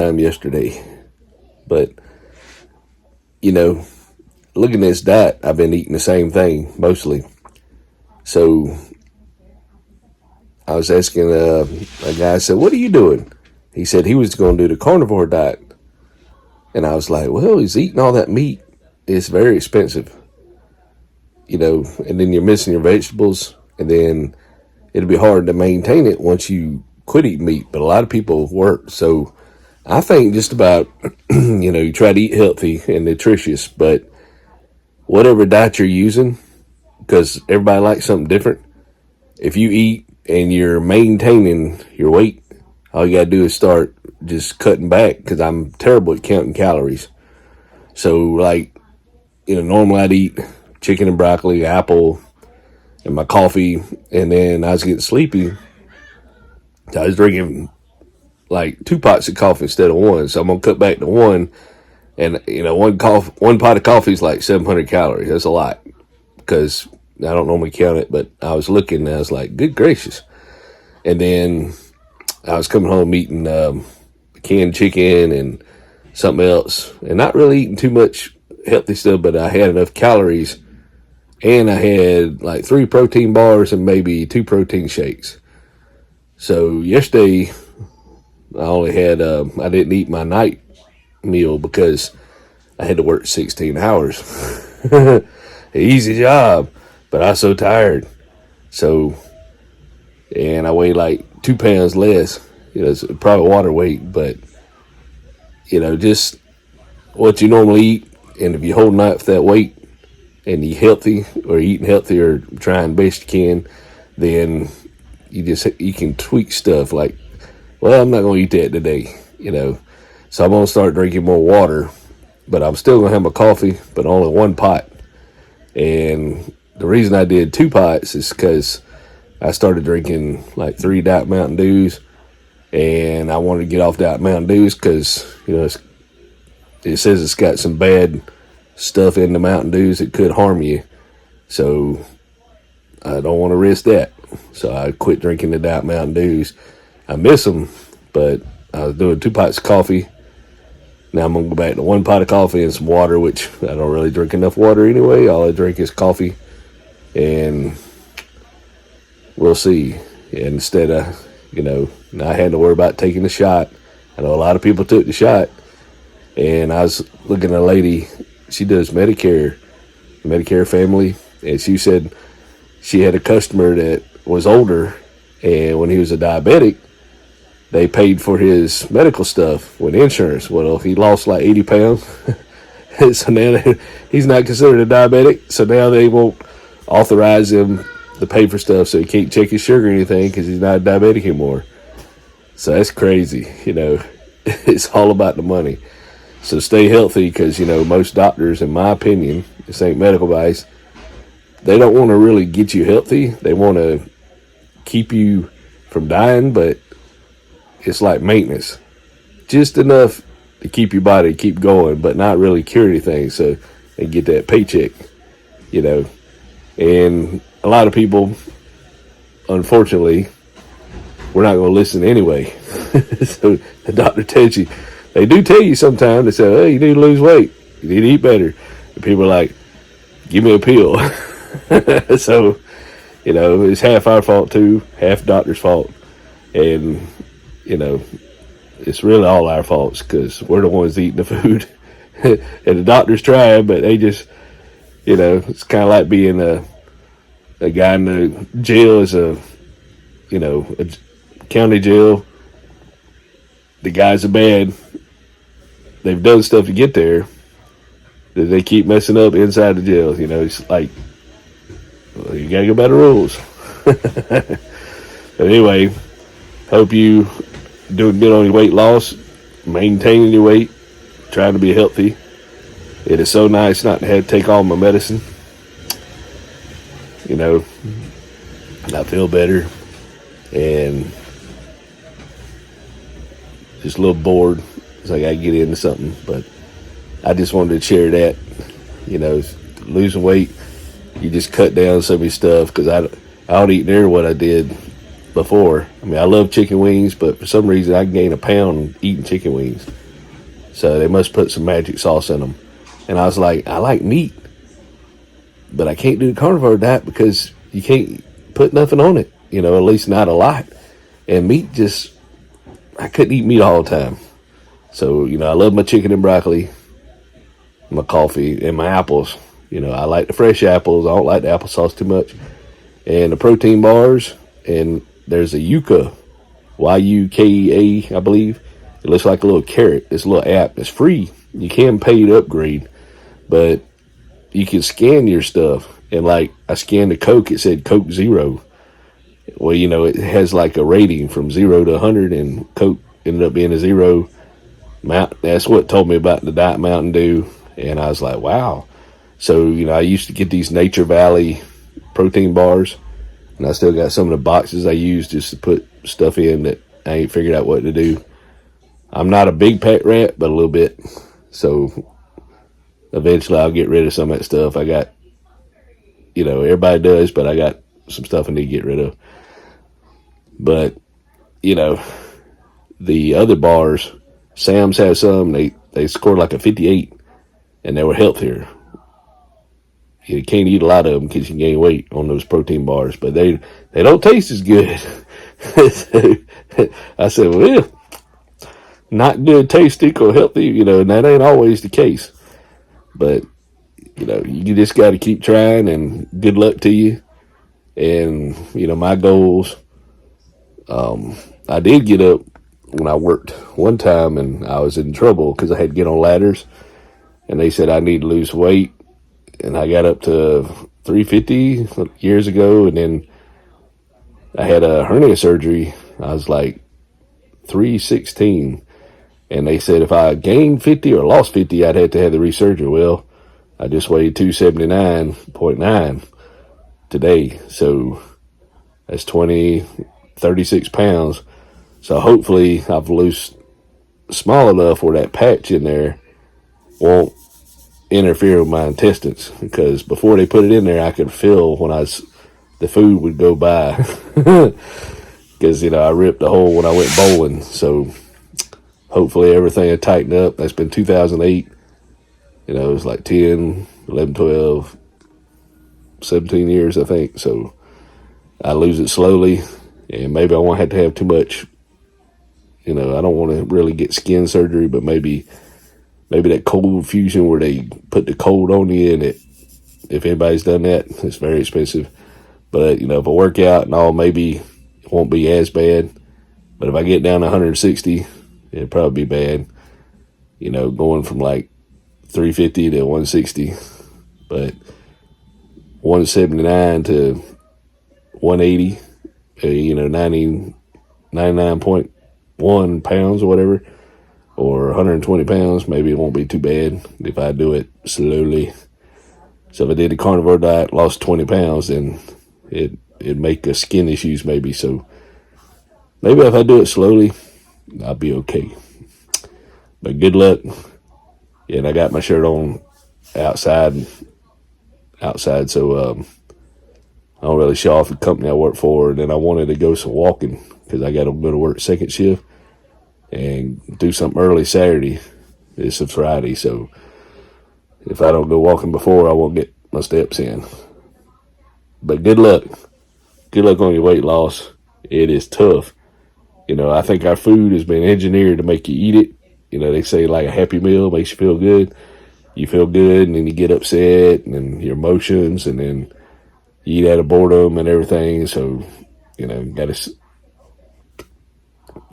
time yesterday. But, looking at this diet, I've been eating the same thing mostly. So I was asking a guy, I said, what are you doing? He said he was going to do the carnivore diet. And I was like, well, he's eating all that meat. It's very expensive. And then you're missing your vegetables. And then it'll be hard to maintain it once you quit eating meat. But a lot of people work. So I think just about, you try to eat healthy and nutritious. But whatever diet you're using, because everybody likes something different, if you eat and you're maintaining your weight, all you got to do is start just cutting back, because I'm terrible at counting calories. So, normally I'd eat chicken and broccoli, apple, and my coffee, and then I was getting sleepy. So I was drinking 2 pots of coffee instead of one. So I'm going to cut back to one. And, one pot of coffee is like 700 calories. That's a lot, because I don't normally count it, but I was looking and I was like, good gracious. And then I was coming home eating canned chicken and something else, and not really eating too much healthy stuff, but I had enough calories, and I had 3 protein bars and maybe 2 protein shakes. So yesterday I only had, I didn't eat my night meal because I had to work 16 hours. Easy job, but I was so tired. So, and I weighed 2 pounds less. It's probably water weight, but just what you normally eat. And if you're holding out for that weight and you're healthy or eating healthy or trying best you can, then you can tweak stuff like, well, I'm not going to eat that today, So I'm going to start drinking more water, but I'm still going to have my coffee, but only 1 pot. And the reason I did 2 pots is because I started drinking 3 Diet Mountain Dews, and I wanted to get off Diet Mountain Dews because, it says it's got some bad stuff in the Mountain Dews that could harm you. So I don't want to risk that. So I quit drinking the Diet Mountain Dews. I miss them, but I was doing 2 pots of coffee. Now I'm going to go back to 1 pot of coffee and some water, which I don't really drink enough water anyway. All I drink is coffee. And we'll see. And instead of, I had to worry about taking the shot. I know a lot of people took the shot. And I was looking at a lady, she does Medicare family. And she said she had a customer that was older. And when he was a diabetic, they paid for his medical stuff with insurance. Well, he lost 80 pounds. So now he's not considered a diabetic. So now they won't authorize him to pay for stuff, so he can't check his sugar or anything because he's not a diabetic anymore. So that's crazy. It's all about the money. So stay healthy, because, most doctors, in my opinion, this ain't medical advice, they don't want to really get you healthy. They want to keep you from dying, but it's like maintenance. Just enough to keep your body keep going, but not really cure anything, so they get that paycheck, And a lot of people, unfortunately, we're not going to listen anyway. So the doctor tells you, they do tell you sometimes, they say, hey, you need to lose weight. You need to eat better. And people are like, give me a pill. So, it's half our fault too, half doctor's fault. And, it's really all our faults, because we're the ones eating the food. And the doctors try, but they just, it's kind of like being a guy in the jail is a county jail. The guys are bad. They've done stuff to get there. They keep messing up inside the jail. It's like, well, you gotta go by the rules. But anyway, hope you doing good on your weight loss, maintaining your weight, trying to be healthy. It is so nice not to have to take all my medicine. I feel better, and just a little bored. So I got to get into something, but I just wanted to share that. Losing weight, you just cut down so many stuff, because I don't eat near what I did before. I mean, I love chicken wings, but for some reason I can gain a pound eating chicken wings. So they must put some magic sauce in them. And I was like, I like meat, but I can't do the carnivore diet because you can't put nothing on it, at least not a lot. And meat just, I couldn't eat meat all the time. So, I love my chicken and broccoli, my coffee, and my apples. I like the fresh apples. I don't like the applesauce too much. And the protein bars, and there's a Yuka, Yuka, I believe. It looks like a little carrot. It's a little app. It's free. You can pay to upgrade, but you can scan your stuff. And like I scanned the Coke, it said Coke Zero. Well, it has like a rating from 0 to 100, and Coke ended up being a 0. That's what told me about the Diet Mountain Dew. And I was like, wow. So, I used to get these Nature Valley protein bars, and I still got some of the boxes I use just to put stuff in that I ain't figured out what to do. I'm not a big pet rat, but a little bit. So eventually I'll get rid of some of that stuff. I got, everybody does, but I got some stuff I need to get rid of. But, the other bars, Sam's has some, they scored like a 58, and they were healthier. You can't eat a lot of them because you gain weight on those protein bars, but they don't taste as good. So I said, well, not good taste equal healthy, and that ain't always the case. But, you just got to keep trying, and good luck to you. And, my goals, I did get up when I worked one time, and I was in trouble because I had to get on ladders, and they said I need to lose weight. And I got up to 350 years ago, and then I had a hernia surgery. I was like 316, and they said if I gained 50 or lost 50, I'd have to have the resurgery. Well, I just weighed 279.9 today, so that's 36 pounds. So hopefully I've lost small enough where that patch in there won't interfere with my intestines, because before they put it in there I could feel when the food would go by because I ripped a hole when I went bowling. So hopefully everything will tighten up. That's been 2008. It was like 10, 11, 12, 17 years, I think. So I lose it slowly, and maybe I won't have to have too much. I don't want to really get skin surgery, but maybe that cold fusion where they put the cold on you, and if anybody's done that, it's very expensive. But, if I work out and all, maybe it won't be as bad. But if I get down to 160, it'd probably be bad, going from like 350 to 160. But 179 to 180, 99.1 pounds or whatever, or 120 pounds, maybe it won't be too bad if I do it slowly. So if I did the carnivore diet, lost 20 pounds, then it'd make a skin issues maybe. So maybe if I do it slowly, I'll be okay. But good luck. Yeah, and I got my shirt on outside, so I don't really show off the company I work for. And then I wanted to go some walking because I got to go to work second shift and do something early Saturday. It's a Friday, so if I don't go walking before, I won't get my steps in. But good luck. Good luck on your weight loss. It is tough. I think our food has been engineered to make you eat it. They say like a happy meal makes you feel good. You feel good, and then you get upset, and your emotions, and then you eat out of boredom and everything. So,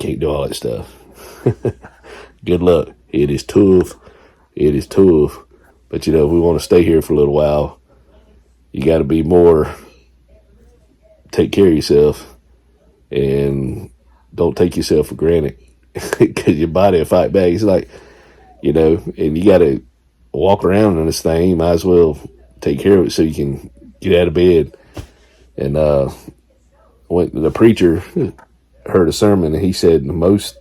can't do all that stuff. Good luck. It is tough. It is tough. But, if we want to stay here for a little while, you got to be more, take care of yourself, and don't take yourself for granted, because your body will fight back. It's like, and you got to walk around in this thing. You might as well take care of it so you can get out of bed. And the preacher heard a sermon, and he said most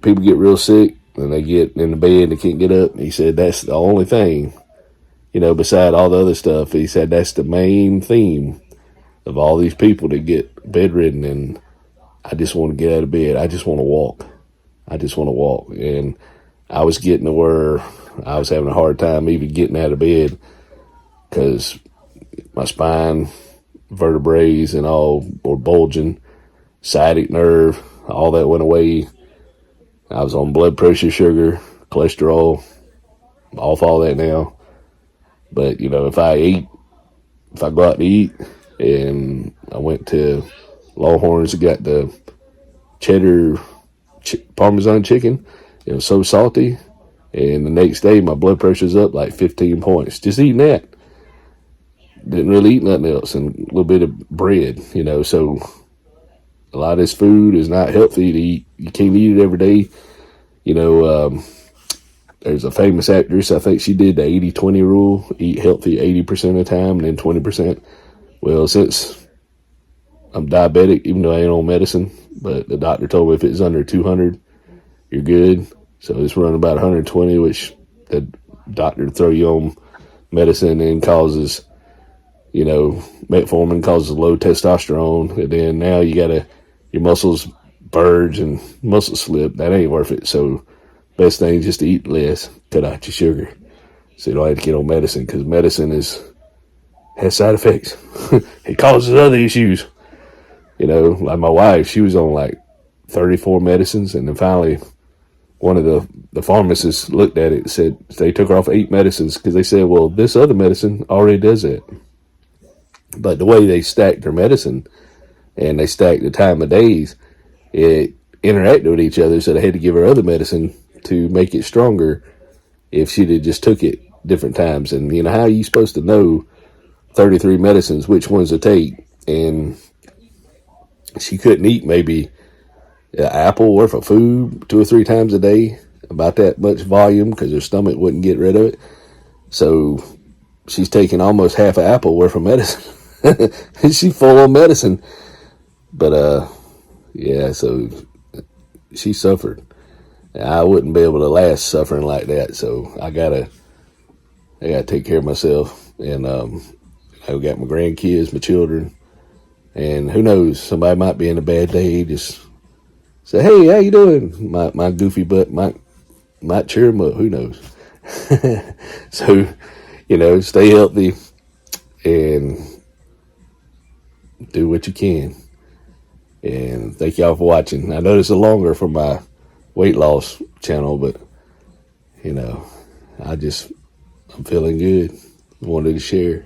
people get real sick and they get in the bed and they can't get up. He said that's the only thing, beside all the other stuff. He said that's the main theme of all these people that get bedridden, and I just want to get out of bed. I just want to walk. I just want to walk. And I was getting to where I was having a hard time even getting out of bed because my spine, vertebrae, and all were bulging, sciatic nerve, all that went away. I was on blood pressure, sugar, cholesterol, off all that now. But, if I go out to eat, and I went to Longhorns and got the cheddar Parmesan chicken, it was so salty. And the next day, my blood pressure's up like 15 points. Just eating that. Didn't really eat nothing else, and a little bit of bread, So a lot of this food is not healthy to eat. You can't eat it every day. There's a famous actress, I think she did the 80-20 rule, eat healthy 80% of the time and then 20%. Well, since I'm diabetic, even though I ain't on medicine, but the doctor told me if it's under 200, you're good. So it's running about 120, which the doctor throw you on medicine and causes, metformin causes low testosterone. And then now your muscles burge and muscle slip. That ain't worth it. So best thing is just to eat less, cut out your sugar, so you don't have to get on medicine, because medicine has side effects. It causes other issues. Like my wife, she was on like 34 medicines, and then finally one of the pharmacists looked at it and said they took her off 8 medicines because they said, well, this other medicine already does it. But the way they stacked her medicine and they stacked the time of days, it interacted with each other, so they had to give her other medicine to make it stronger if she'd have just took it different times. And how are you supposed to know 33 medicines, which ones to take? And she couldn't eat maybe an apple worth of food 2 or 3 times a day, about that much volume, because her stomach wouldn't get rid of it. So she's taking almost half an apple worth of medicine. She's full on medicine. But yeah, so she suffered. I wouldn't be able to last suffering like that, so I gotta take care of myself. And I got my grandkids, my children, and who knows, somebody might be in a bad day. Just say, hey, how you doing? My goofy butt might cheer them up. Who knows? So, stay healthy and do what you can. And thank y'all for watching. I know this is longer for my weight loss channel, but I'm feeling good. Wanted to share.